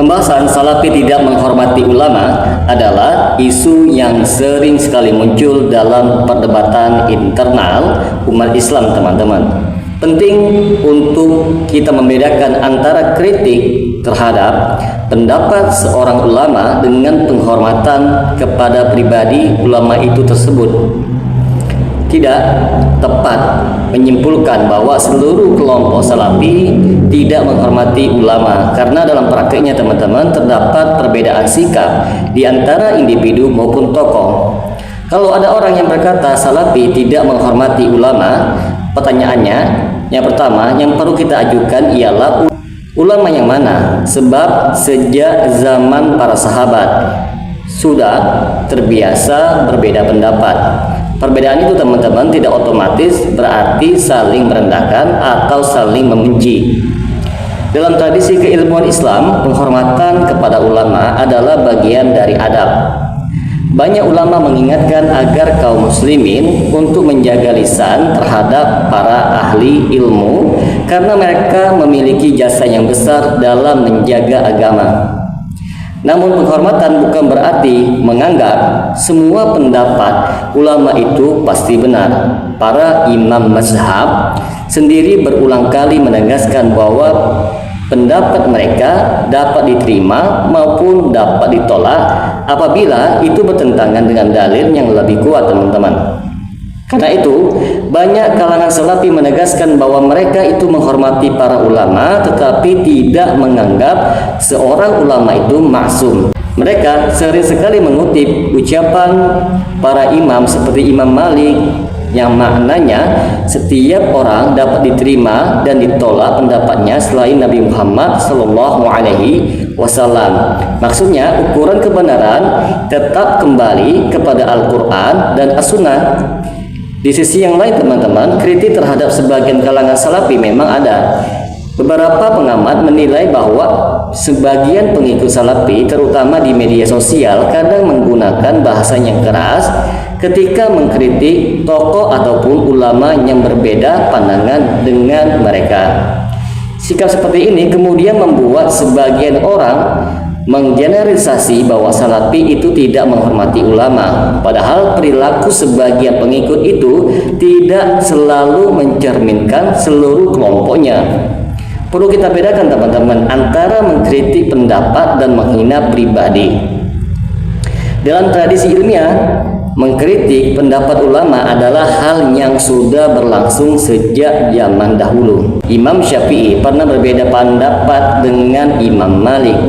Pembahasan salafi tidak menghormati ulama adalah isu yang sering sekali muncul dalam perdebatan internal umat Islam, teman-teman. Penting untuk kita membedakan antara kritik terhadap pendapat seorang ulama dengan penghormatan kepada pribadi ulama itu tersebut. Tidak tepat menyimpulkan bahwa seluruh kelompok salafi tidak menghormati ulama, karena dalam praktiknya, teman-teman, terdapat perbedaan sikap di antara individu maupun tokoh. Kalau ada orang yang berkata salafi tidak menghormati ulama, pertanyaannya yang pertama yang perlu kita ajukan ialah ulama yang mana? Sebab sejak zaman para sahabat sudah terbiasa berbeda pendapat. Perbedaan itu, teman-teman, tidak otomatis berarti saling merendahkan atau saling membenci. Dalam tradisi keilmuan Islam, penghormatan kepada ulama adalah bagian dari adab. Banyak ulama mengingatkan agar kaum muslimin untuk menjaga lisan terhadap para ahli ilmu karena mereka memiliki jasa yang besar dalam menjaga agama. Namun penghormatan bukan berarti menganggap semua pendapat ulama itu pasti benar. Para imam mazhab sendiri berulang kali menegaskan bahwa pendapat mereka dapat diterima maupun dapat ditolak apabila itu bertentangan dengan dalil yang lebih kuat, teman-teman. Karena itu, banyak kalangan salafi menegaskan bahwa mereka itu menghormati para ulama tetapi tidak menganggap seorang ulama itu maksum. Mereka sering sekali mengutip ucapan para imam seperti Imam Malik yang maknanya setiap orang dapat diterima dan ditolak pendapatnya selain Nabi Muhammad SAW. Maksudnya ukuran kebenaran tetap kembali kepada Al-Quran dan As-Sunnah. Di sisi yang lain, teman-teman, kritik terhadap sebagian kalangan salafi memang ada. Beberapa pengamat menilai bahwa sebagian pengikut salafi, terutama di media sosial, kadang menggunakan bahasa yang keras ketika mengkritik tokoh ataupun ulama yang berbeda pandangan dengan mereka. Sikap seperti ini kemudian membuat sebagian orang menggeneralisasi bahwa salafi itu tidak menghormati ulama, padahal perilaku sebagian pengikut itu tidak selalu mencerminkan seluruh kelompoknya. Perlu kita bedakan, teman-teman, antara mengkritik pendapat dan menghina pribadi. Dalam tradisi ilmiah, mengkritik pendapat ulama adalah hal yang sudah berlangsung sejak zaman dahulu. Imam Syafi'i pernah berbeda pendapat dengan Imam Malik.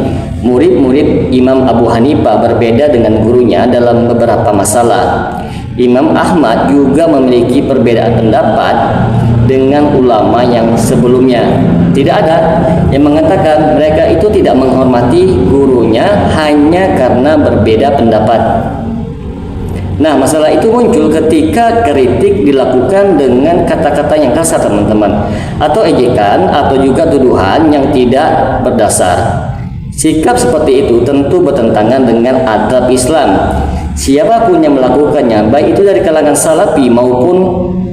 Murid-murid Imam Abu Hanifah berbeda dengan gurunya dalam beberapa masalah. Imam Ahmad juga memiliki perbedaan pendapat dengan ulama yang sebelumnya. Tidak ada yang mengatakan mereka itu tidak menghormati gurunya hanya karena berbeda pendapat. Nah, masalah itu muncul ketika kritik dilakukan dengan kata-kata yang kasar, teman-teman, atau ejekan atau juga tuduhan yang tidak berdasar. Sikap seperti itu tentu bertentangan dengan adab Islam. Siapapun yang melakukannya, baik itu dari kalangan salafi maupun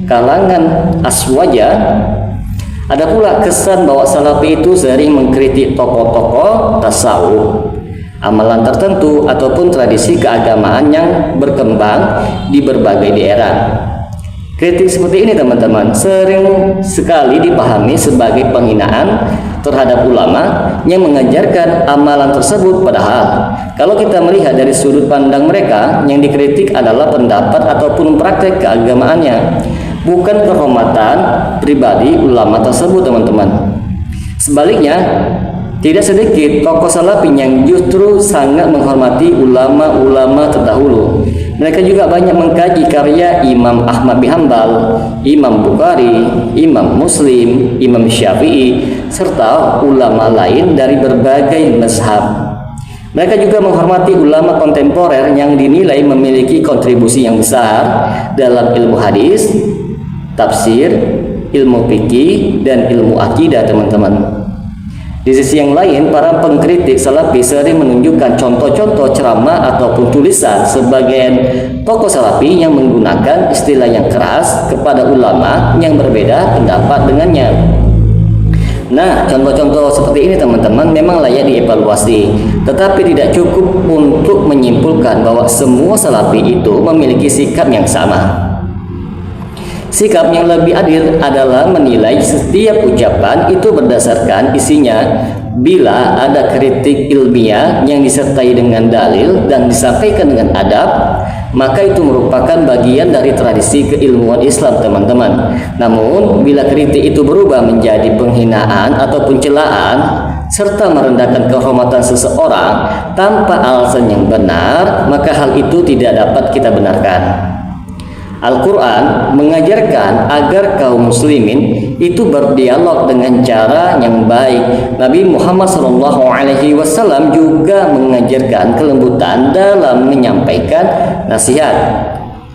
kalangan aswaja. Ada pula kesan bahwa salafi itu sering mengkritik tokoh-tokoh tasawuf, amalan tertentu ataupun tradisi keagamaan yang berkembang di berbagai daerah. Kritik seperti ini, teman-teman, sering sekali dipahami sebagai penghinaan terhadap ulama yang mengajarkan amalan tersebut, padahal kalau kita melihat dari sudut pandang mereka, yang dikritik adalah pendapat ataupun praktek keagamaannya, bukan kehormatan pribadi ulama tersebut, teman-teman. Sebaliknya, tidak sedikit tokoh salafi yang justru sangat menghormati ulama-ulama terdahulu. Mereka juga banyak mengkaji karya Imam Ahmad bin Hanbal, Imam Bukhari, Imam Muslim, Imam Syafi'i, serta ulama lain dari berbagai mazhab. Mereka juga menghormati ulama kontemporer yang dinilai memiliki kontribusi yang besar dalam ilmu hadis, tafsir, ilmu fikih, dan ilmu akidah, teman-teman. Di sisi yang lain, para pengkritik salafi sering menunjukkan contoh-contoh ceramah ataupun tulisan sebagian tokoh salafi yang menggunakan istilah yang keras kepada ulama yang berbeda pendapat dengannya. Nah, contoh-contoh seperti ini teman-teman memang layak dievaluasi, tetapi tidak cukup untuk menyimpulkan bahwa semua salafi itu memiliki sikap yang sama. Sikap yang lebih adil adalah menilai setiap ucapan itu berdasarkan isinya. Bila ada kritik ilmiah yang disertai dengan dalil dan disampaikan dengan adab, maka itu merupakan bagian dari tradisi keilmuan Islam, teman-teman. Namun, bila kritik itu berubah menjadi penghinaan ataupun celaan serta merendahkan kehormatan seseorang tanpa alasan yang benar, maka hal itu tidak dapat kita benarkan. Al-Quran mengajarkan agar kaum muslimin itu berdialog dengan cara yang baik. Nabi Muhammad SAW juga mengajarkan kelembutan dalam menyampaikan nasihat.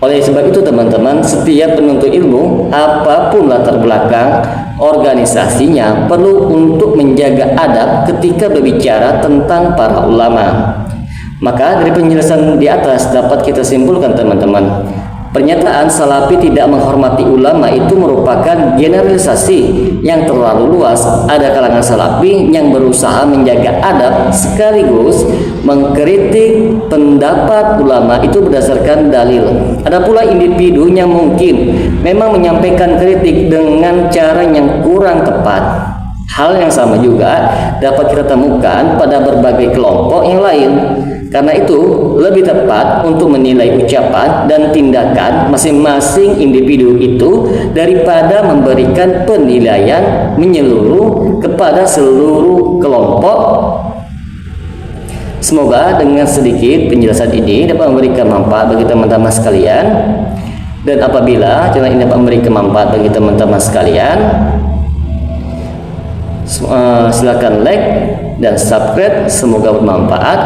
Oleh sebab itu teman-teman, setiap penuntut ilmu apapun latar belakang organisasinya perlu untuk menjaga adab ketika berbicara tentang para ulama. Maka dari penjelasan di atas dapat kita simpulkan teman-teman, pernyataan salafi tidak menghormati ulama itu merupakan generalisasi yang terlalu luas. Ada kalangan salafi yang berusaha menjaga adab sekaligus mengkritik pendapat ulama itu berdasarkan dalil. Ada pula individu yang mungkin memang menyampaikan kritik dengan cara yang kurang tepat. Hal yang sama juga dapat kita temukan pada berbagai kelompok yang lain. Karena itu, lebih tepat untuk menilai ucapan dan tindakan masing-masing individu itu daripada memberikan penilaian menyeluruh kepada seluruh kelompok. Semoga dengan sedikit penjelasan ini dapat memberikan manfaat bagi teman-teman sekalian. Dan apabila channel ini dapat memberikan manfaat bagi teman-teman sekalian, silakan like dan subscribe, semoga bermanfaat.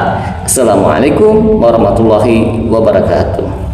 Assalamualaikum warahmatullahi wabarakatuh.